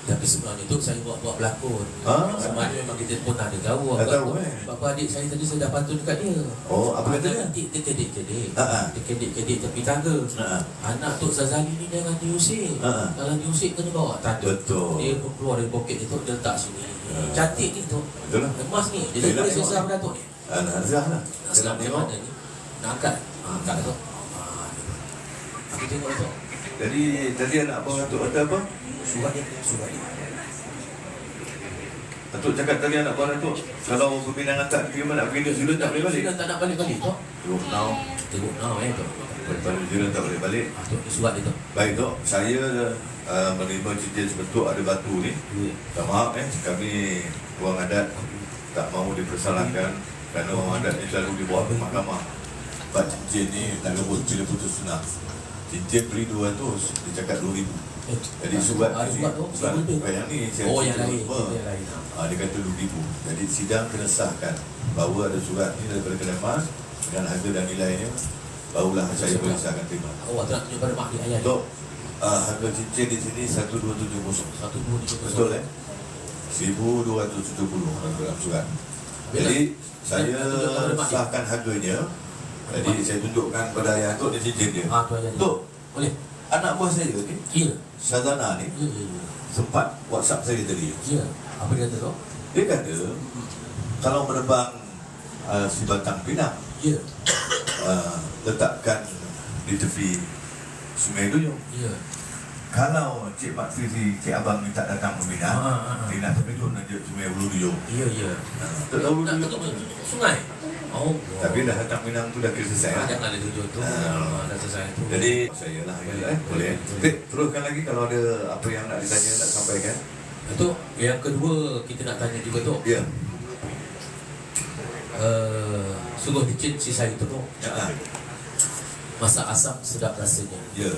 Tapi sebenarnya tu saya buat berlakon. Sebenarnya memang kita pun ada tahu. Tak tahu, Bapa adik saya tadi saya dah pantun dekat dia. Oh, apa kata dia? Nanti dia kedik-kedik. Ha. Dia kedik-kedik tepi tangga. Ha. Anak Tok Zazali ni jangan diusik. Ha. Kalau diusik kena bawa tanda. Betul. Dia pun keluar dari poket dia tu, dia letak sini. Cantik ni tu. Betul lah. Emas ni. Dia Dia nak boleh tengok sesam ni. Datuk ni. Nazah lah. Sekarang Nak dia tengok. mana ni? Nak angkat. Angkat tu. Aku tengok tu. Jadi tadi anak abang Datuk kata apa? Surat dia. Surat dia. Datuk cakap tadi anak abang Datuk kalau peminangan tak terima nak pergi New Zealand tak boleh balik. Sudah tak nak balik-balik tu. Tengok now. Tengok now tu. Daripada New Zealand tak boleh balik. Tu ni surat dia tu. Baik Tok, saya menerima cincin sebentuk ada batu ni. Tak maaf kami orang adat tak mahu dipersalahkan kerana orang adat ni selalu dibawa ke mahkamah. Sebab cincin ni tak rebut bila putus tunang. Cincin beli 200, dia cakap 2,000. Jadi surat ni, surat yang ni saya Oh yang cerita lain. apa. Yang lain. Dia kata 2,000. Jadi sidang kena sahkan bahawa ada surat ni daripada Kedai Emas dengan harga dan nilainya, barulah saya boleh sahkan terima. Awak tak nak tunjuk pada mak dia ayah dia. Tok, harga cincin di sini 1270. 1270. Betul 1270 dalam surat. Jadi saya sahkan harganya. Jadi saya tunjukkan pada ayah Tok ni cincin dia. Tu ayah dia. Tok, Boleh. anak buah saya ni, Ya. Syazana ni Ya, ya, ya. sempat WhatsApp saya tadi. Ya. Apa dia kata tu? Dia kata kalau menerbang si Batang Pinang, Ya. letakkan di tepi Sungai Duyung. Ya. Kalau Cik Mak Fizi, Cik Abang ni tak datang ke Minang, dia nak terkejut nak je Sungai Ulu Duyung. Ya, ya. Tak tahu Nak dulu. tutup sungai. Oh. Tapi dah datang Minang tu dah kira selesai lah. Jangan ada tujuan tu. Dah selesai tu. Jadi saya lah boleh. Baik, teruskan lagi kalau ada apa yang nak ditanya, nak sampaikan. Itu yang kedua kita nak tanya juga tu. Ya. Sungguh licin si saya tu. Ya. Masak asam sedap rasanya. Ya.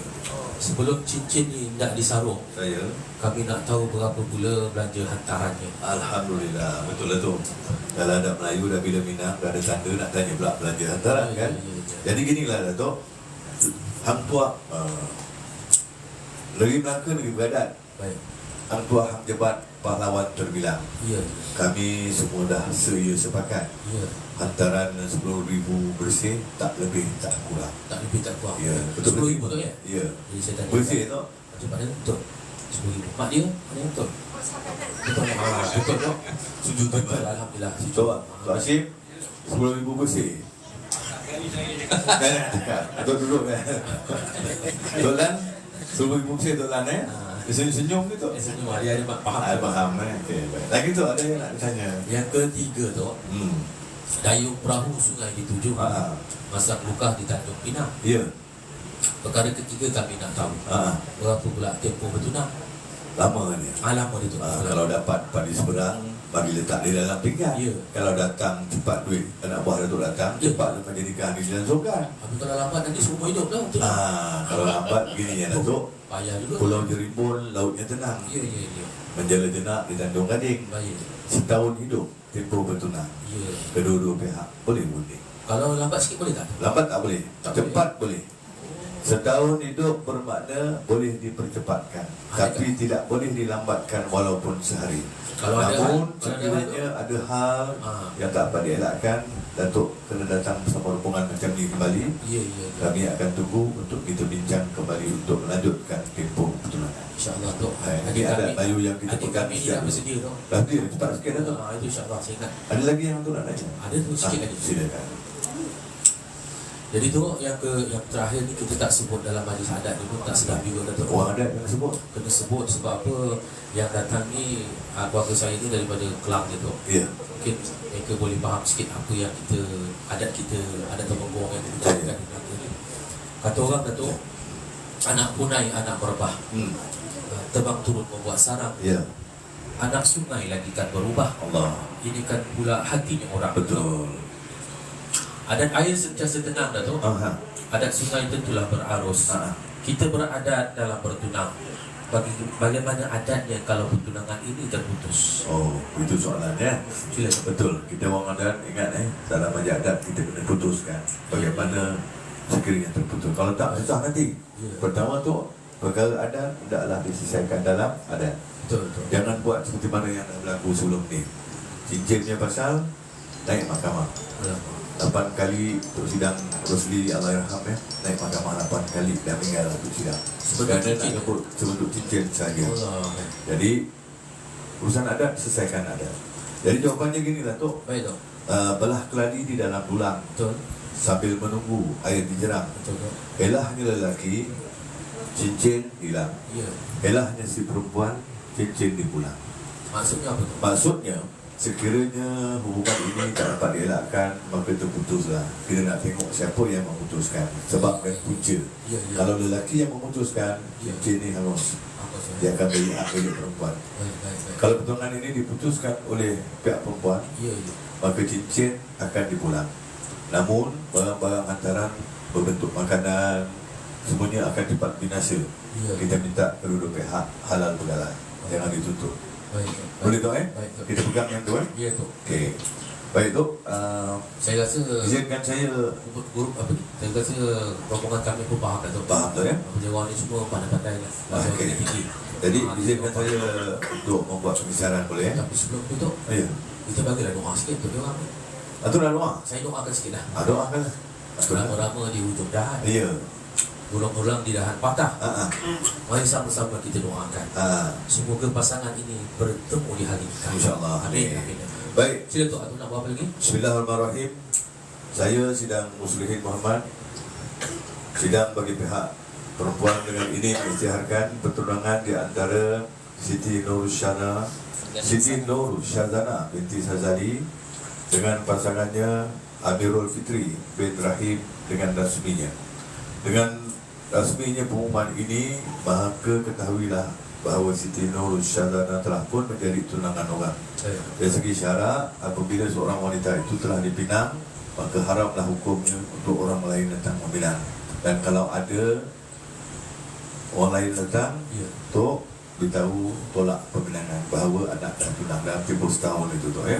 Sebelum cincin ni hendak disarung, Saya kami nak tahu berapa pula belanja hantarannya. Alhamdulillah, betul lah tu. Dalam adat Melayu dah bila Minang dah ada tanda nak tanya pula belanja hantaran kan. Jadi ginilah Datuk. Hang Tuah negeri Melaka, negeri beradat. Baik. Hang Tuah, Hang Jebat, pahlawan terbilang. Ya. Kami semua dah sepakat. Ya. Hantaran 10,000 bersih, tak lebih tak kurang. Tak lebih tak kurang. Ya, betul 10,000 tu ya? Ya. Jadi saya tanya. Bersih tu. Cepat dia betul. 10,000. Mak dia? Mana yang betul? Betul. Betul tu. Sujud Betul. tiba. Alhamdulillah. Coba, Tok Hashim, 10,000 bersih. Betul duduk kan. Tok Lan, 10,000 bersih Tok Lan Dia senyum-senyum ke Tok? Senyum dia ada faham. Faham Okay, baik. Lagi tu ada yang nak ditanya. Yang ketiga tu, dayung perahu sungai dituju. Masak luka di Tanjung Pinang. Ya. Perkara ketiga kami nak tahu berapa pula tempoh bertunang. Lama kan dia. Lama dia tu. Kalau dapat padi seberang, bagi letak di dalam pinggan. Ya. Kalau datang cepat duit, anak buah Datuk datang, Ya. cepat lepas jadikan di dalam sokan. Tapi kalau lambat nanti semua hidup dah. Betul. Kalau lambat gini ya Datuk, Payah juga. Pulau Jerimbun lautnya tenang. Ya, ya, ya. Menjala jenak di Tanjung Gading. Baik. Setahun hidup, tempoh bertunang. Ya. Kedua-dua pihak boleh bunyi. Kalau lambat sikit boleh tak? Lambat tak boleh, Tak cepat boleh. Setahun hidup bermakna boleh dipercepatkan, tapi tidak boleh dilambatkan walaupun sehari. Kalau ada Namun hal- kalau ada sekiranya ada hal yang tak dapat dielakkan, Datuk kena datang bersama rombongan macam ni kembali. Ya, ya. Kami akan tunggu untuk kita bincang kembali untuk melanjutkan tempoh pertunangan. InsyaAllah tu. Ini adat Melayu yang kita Adik pegang kami ni sejak dah dulu. bersedia tu. Dah dia cepat sikit dah tu. Itu insyaAllah saya ingat. Ada lagi yang tu nak tanya? Ada tu sikit lagi. Silakan. Jadi tu yang terakhir ni kita tak sebut dalam majlis adat ni pun tak sedap juga Datuk. Orang adat yang sebut. Kena sebut sebab apa yang datang ni keluarga saya ni daripada Kelang je tu. Ya. Mungkin mereka boleh faham sikit apa yang adat Temenggung yang kita jalankan di Melaka ni. Kata orang Datuk, anak punai anak merebah, terbang turun membuat sarang. Ya. anak sungai lagi kan berubah. Allah. Ini kan pula hatinya orang. Betul. Adat air sentiasa tenang, Datuk. Adat sungai tentulah berarus. Kita beradat dalam bertunang. Bagaimana adatnya kalau pertunangan ini terputus? Oh, itu soalannya. Silakan. Betul. Kita orang adat ingat dalam majlis adat kita kena putuskan bagaimana sekiranya terputus. Kalau tak susah nanti. Pertama tu perkara adat hendaklah diselesaikan dalam adat. Betul, betul. Jangan buat seperti mana yang berlaku sebelum ni. Cincinnya pasal naik mahkamah. 8 kali untuk sidang Rosli Allahyarham naik mahkamah 8 kali dan meninggal untuk sidang. Kerana nak rebut sebentuk cincin saja. Jadi urusan adat selesaikan adat. Jadi jawapannya gini Datuk. Baik, Dok. Belah keladi di dalam dulang Betul. sambil menunggu air dijerang. Betul, Dok. Elahnya lelaki, cincin hilang. Ya. Elahnya si perempuan, cincin dipulang. Maksudnya apa tu? Maksudnya sekiranya hubungan ini tak dapat dielakkan, maka terputuslah. Kita nak tengok siapa yang memutuskan. Sebab kan punca. Ya, ya. Kalau lelaki yang memutuskan, Ya. cincin ni harus Apa tu? dia akan beri hak milik perempuan. Baik, baik, baik. Kalau pertunangan ini diputuskan oleh pihak perempuan, Ya, ya. maka cincin akan dipulang. Namun barang-barang hantaran berbentuk makanan semuanya akan cepat binasa. Ya. Kita minta kedua-dua pihak halal bergalah. Jangan ditutup. Baik, Boleh tu Baik, Dok. Kita pegang yang tu Ya, Dok. Okey. Baik tu, Saya rasa izinkan saya grup apa ni? Saya rasa rombongan kami pun faham, Datuk. faham tu ya. Penjawaan ni semua pandai-pandai lah. Bahasa Okey. tinggi. Jadi izinkan saya untuk membuat pembicaraan boleh ya. Tapi sebelum tu, Dok, Ya. kita bagilah doa sikit untuk dia orang ni. Atau dah doa? Saya doakan sikit lah. Doakan. Rama-rama di hujung dahan, Ya. ulang-ulang di dahan patah. Mari sama-sama kita doakan. Semoga pasangan ini bertemu di hari nikah. InsyaAllah. Amin. Amin. Baik. Sila tu, Atuk nak buat apa lagi? Bismillahirrahmanirrahim. Saya sidang Muslihin Muhammad, sidang bagi pihak perempuan dengan ini mengisytiharkan pertunangan di antara Siti Nur Syazana binti Sazali dengan pasangannya Amirul Fitri bin Rahim dengan rasminya. Dengan rasminya pengumuman ini, maka ketahuilah bahawa Siti Nur Syazana telah pun menjadi tunangan orang. Dari segi syarak, apabila seorang wanita itu telah dipinang, maka haramlah hukumnya untuk orang lain datang meminang. Dan kalau ada orang lain datang untuk beritahu tolak peminangan bahawa anak dah tunang dalam tempoh setahun itu tu ya.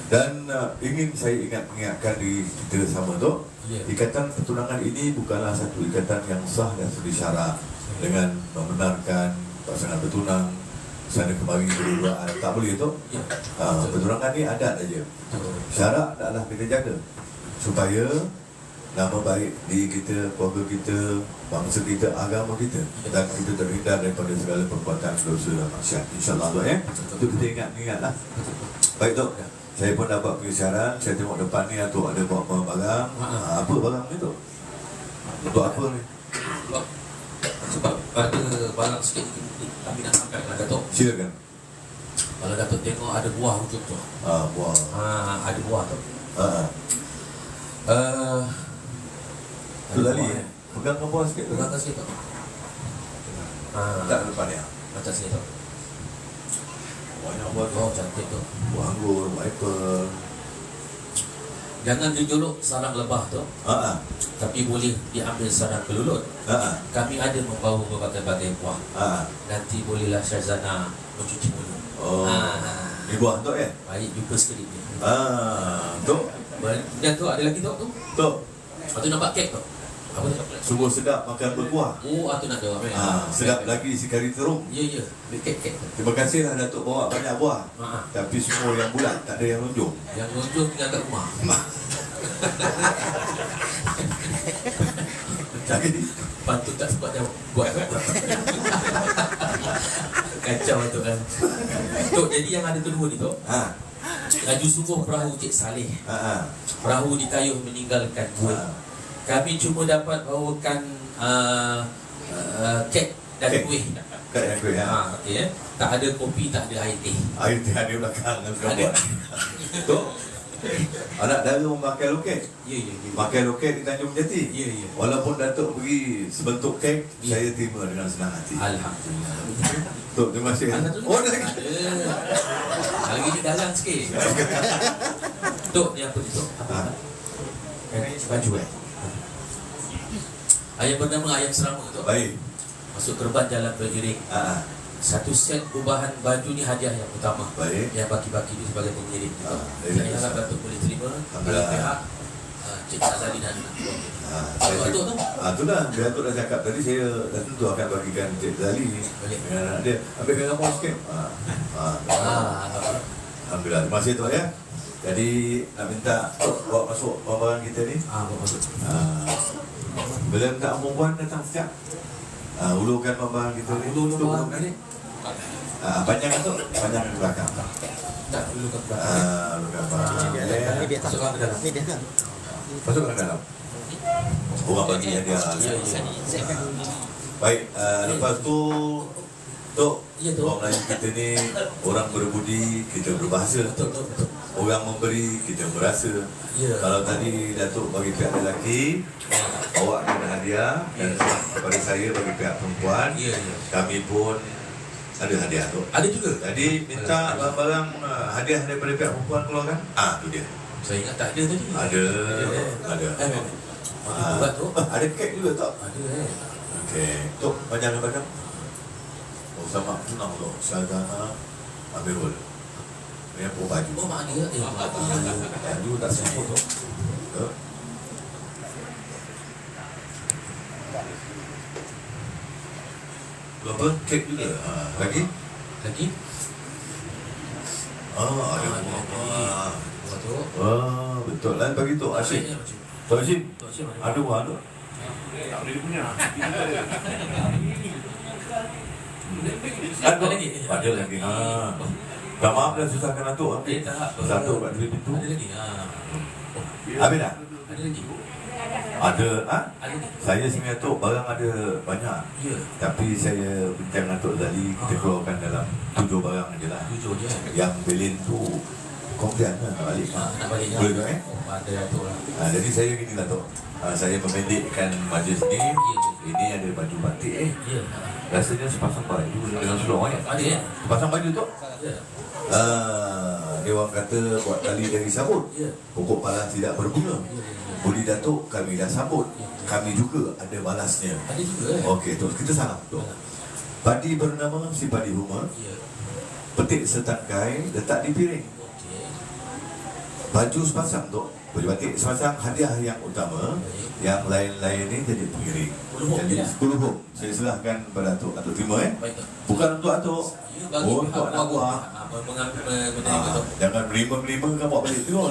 Dan ingin saya mengingatkan diri kita sama tu, ikatan pertunangan ini bukanlah satu ikatan yang sah dan suri syarak dengan membenarkan pasangan bertunang sana kemari berdua, tak boleh tu. Pertunangan ni adat aja. Syarak adalah kita jaga supaya nama baik diri kita, keluarga kita, bangsa kita, agama kita, dan kita terhindar daripada segala perbuatan dosa dan maksiat. InsyaAllah tu ya. Itu kita ingatlah. Baik tu. Saya pun dapat perisiaran. Saya tengok depan ni Atuk ada bawa barang. Apa barang ni tu? Untuk apa ni? Sebab ada barang sikit kami nak angkat lah, Datuk. Silakan. Kalau Datuk tengok ada buah hujung tu. Buah. Ada buah tu. Tu tadi pegang buah sikit tu. Pegang kat sikit tu. Tak depan ni. Macam sini tu. Banyak buah tu. Oh, cantik tu. Buah anggur, buah apple. Jangan dijolok sarang lebah tu, tapi boleh diambil sarang kelulut. Kami ada membawa berbagai-bagai buah. Nanti bolehlah Syazana mencuci mulut. Ni buah tu ya? Baik, jumpa sekali ni. Tu. Dan tu ada lagi tu. Tu. Atau nampak kek tu. Apa tu? Sungguh sedap makan berkuah. Atau nak jawab. Sedap lagi si kari terung. Ya. Kek. Terima kasihlah Datuk bawa banyak buah. Tapi semua yang bulat, tak ada yang lonjong. Yang lonjong tinggal kat rumah. Jadi patut tak sebab dia buat apa. Kacau tu kan. Tok, jadi yang ada kedua ni tu. Laju sungguh perahu Cik Saleh. Perahu dikayuh meninggalkan buat. Kami cuma dapat bawakan kek dan kuih. Kek dan kuih. Tak ada kopi, tak ada air teh. Air teh ada belakang. Ada. Tok, Anak dara memakai loket. Ya, ya, ya. Pakai loket di Tanjung Jati. Ya, ya. Walaupun Datuk beri sebentuk kek, Ya. saya terima dengan senang hati. Alhamdulillah. Tok, terima kasih. Oh, dah lagi. Ada. Lagi ni dalam sikit. Tok, ni apa ni Tok? Ha. Baju Ayam bernama ayam serama Tok. Baik. Masuk gerbang jalan Bergiring. Ha. Satu set perubahan baju ni hadiah yang pertama. Baik. Yang baki-baki ni sebagai pengirim. Baik. Saya harap Datuk boleh terima dari Alhamdulillah. pihak Cik Azali dan Saya Datuk tu. itulah, biar Datuk dah cakap tadi, saya dah tentu akan bagikan Cik Zali Boleh. dengan anak dia. Ambilkan gambar sikit. Alhamdulillah. Terima kasih Tok ya. Jadi nak minta Tok bawa masuk barang-barang kita ni. Bawa masuk. Bila minta perempuan datang sekejap. Ulurkan barang-barang kita ni. Ulu Tok, barang ni. panjang Tok, panjang ke belakang. Tak, ulu ke belakang. Ulurkan barang. Masukkan ke dalam. Masukkan ke dalam. Orang bagi hadiah. Ya, ya. Baik, lepas tu Tok, Ya, Tok. orang Melayu kita ni orang berbudi, kita berbahasa. Betul, betul, betul. Orang memberi, kita berasa. Ya. Kalau tadi Datuk bagi pihak lelaki, awak kena hadiah, dan kepada saya bagi pihak perempuan, Ya, ya. kami pun ada hadiah Tok. Ada juga. Jadi minta barang-barang hadiah daripada pihak perempuan keluarkan. Tu dia. Saya ingat tak ada tadi. Ada. Memang. Buat tu. Ada kek juga Tok. Ada Okey, Tok panjang ke belakang? Sama senang Tok. Syazana Amirul. Yang pun baju. Oh, mak dia. Baju tak semua Tok. Tok. Apa? Kek juga. Lagi? Lagi? Ada buah. Buat tu. Betul lah bagi Tok Asyik. Tok Asyik. Ada buah tu. Tak boleh punya. Ada lagi? Ada lagi. Tak maaf dah susahkan Datuk. Tak apa. Satu kat dua pintu. Ada lagi? Habis dah? Ada lagi? Ada. Ada lagi? Saya sebenarnya Tok barang ada banyak. Ya. Tapi saya bincang dengan Tok Zali, kita keluarkan dalam 7 barang je lah. 7 je. Yang belin tu komplain lah nak balik. Nak balik Boleh tak Ada tu lah. jadi saya gini lah Tok. Saya memendekkan majlis ni. Ini ada baju batik Ya. Rasanya sepasang baju dengan seluar Ada ya? Sepasang baju Tok. Ya. Dia orang kata buat tali dari sabut. Ya. Pokok palas tidak berguna. Budi Datuk kami dah sambut. Kami juga ada balasnya. Ada juga Okey Tok, kita salam Tok. Padi bernama si padi rumah. Ya. Petik setangkai letak di piring. Okey. Baju sepasang Tok. Baju batik sepasang hadiah yang utama. Yang lain-lain ni jadi pengiring. Jadi 10 hom. Saya serahkan kepada Datuk. Datuk terima Baik tu. Bukan untuk Datuk. Ya, bagi Untuk pihak anak buah. mengambil menerima tu. Jangan berlima-lima kan bawa balik tengok.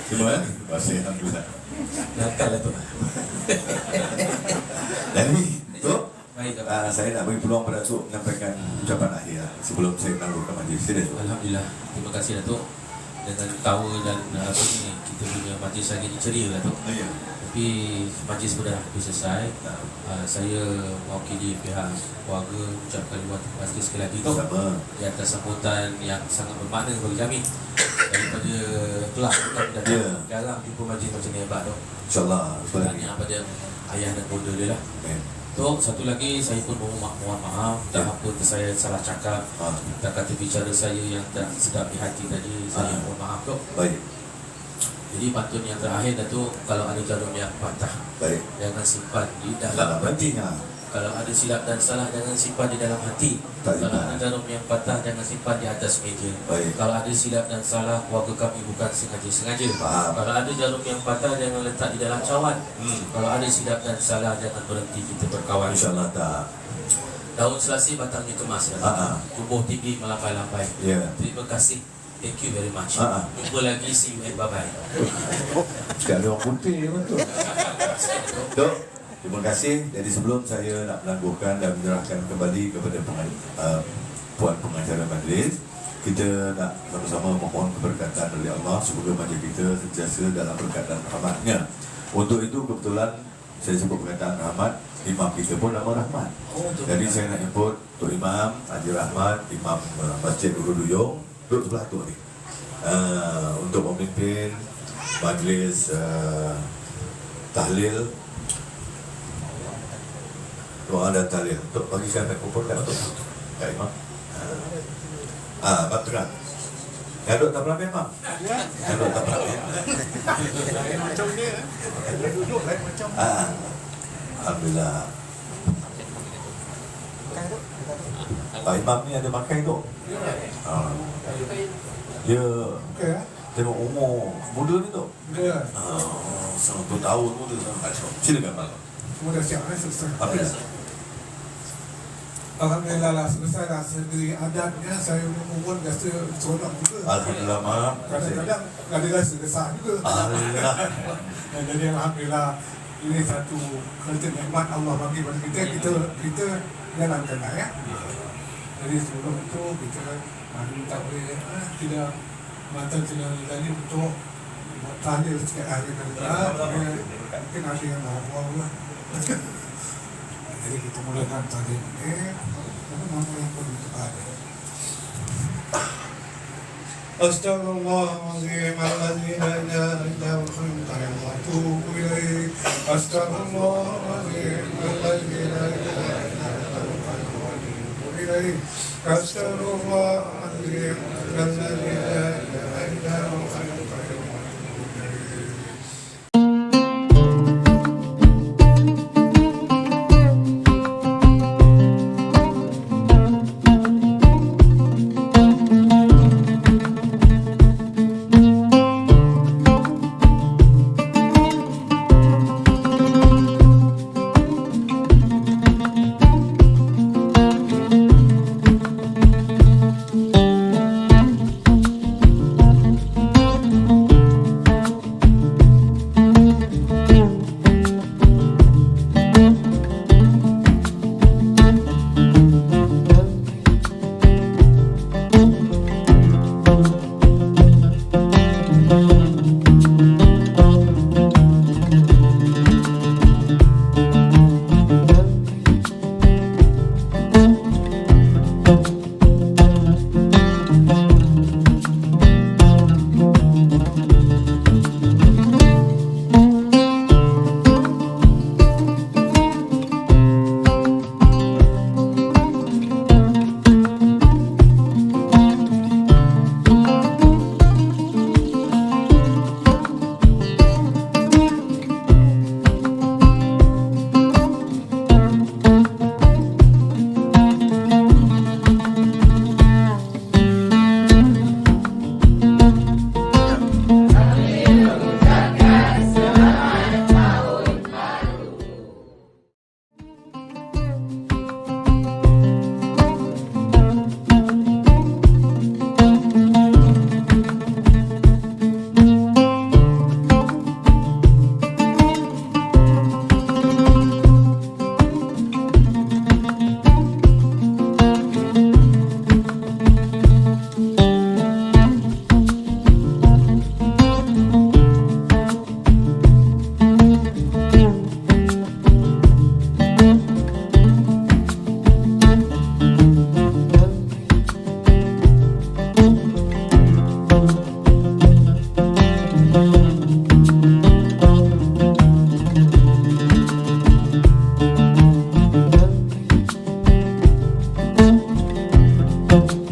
Terima kasih. Alhamdulillah. Nakal lah tu. Jadi Tok, Baik tu. saya nak beri peluang pada Datuk menyampaikan ucapan akhir sebelum saya menangguhkan majlis. Sila Tok. Alhamdulillah. Terima kasih Datuk. Dengan tawa dan apa ni kita punya majlis hari ni ceria Datuk. Ya. Tapi majlis pun dah habis selesai. Saya mewakili pihak keluarga ucapkan ribuan terima kasih sekali lagi tu Sama. di atas sambutan yang sangat bermakna bagi kami. Daripada kelak kami dah Ya. jarang jumpa majlis macam ni hebat tu. InsyaAllah. Sebenarnya apa dia ayah dan bunda dia lah. Tok, satu lagi saya pun mohon maaf tak Ya. apa saya salah cakap. Tak kata bicara saya yang tak sedap di hati tadi. Saya mohon maaf Tok. Baik. Jadi pantun yang terakhir Datuk, kalau ada jarum yang patah Baik. jangan simpan di Dalam dalam hati. hatinya. Kalau ada silap dan salah jangan simpan di dalam hati. Tak Kalau simpan. ada jarum yang patah jangan simpan di atas meja. Baik. Kalau ada silap dan salah keluarga kami bukan sengaja-sengaja. Faham. Kalau ada jarum yang patah jangan letak di dalam cawan. Kalau ada silap dan salah jangan berhenti kita berkawan. InsyaAllah tak. Daun selasih batangnya kemas. Tubuh tinggi melambai-lambai. Ya. Terima kasih. Thank you very much. Ha-ha. Jumpa lagi, see you and bye-bye. Sekali orang putih betul. Tok, terima kasih. Jadi sebelum saya nak menangguhkan dan menyerahkan kembali kepada Puan Pengacara Majlis, kita nak sama-sama memohon keberkatan dari Allah. Semoga majlis kita sentiasa dalam berkat dan rahmatnya. Untuk itu kebetulan saya sebut perkataan rahmat, imam kita pun nama Rahmat. Jadi saya nak input Tok Imam Haji Rahmat, Imam Masjid Nurul Duyung, duduk sebelah tu ni. untuk memimpin majlis tahlil, doa dan tahlil. Untuk bagi saya mikrofon kan untuk Kak Imam. Bab terang. Yang duduk tak pelapin, Mak? Yang duduk tak pelapin. Macam dia, duduk lain macam. Alhamdulillah. Pak Imam ni ada makan tu. Dia tengok umur muda ni tu. Dia 90 tahun muda. Silakan, Mak. semua dah siap, selesai. Alhamdulillah. Alhamdulillah lah, selesai lah. Sendiri adatnya saya umur rasa seronok juga. Alhamdulillah, Mak. Kadang-kadang ada rasa kesah juga. Alhamdulillah. Jadi Alhamdulillah, ini satu kerja nikmat Allah bagi pada kita jalankan lah ya. Jadi sebelum itu kita minta boleh tidak mata tidak tadi untuk tahlil sikit hari kali mungkin ada yang mau lah. Jadi kita mulakan tahlil mana yang perlu kita ada. Astaghfirullahaladzim alladzi la ilaha illa huwa wa atubu ilaih. Astaghfirullahaladzim alladzi la ilaha illa huwa wa atubu ilaih. Astaghfirullahaladzim alladzi la ilaha illa huwa wa atubu ilaih. Thank you.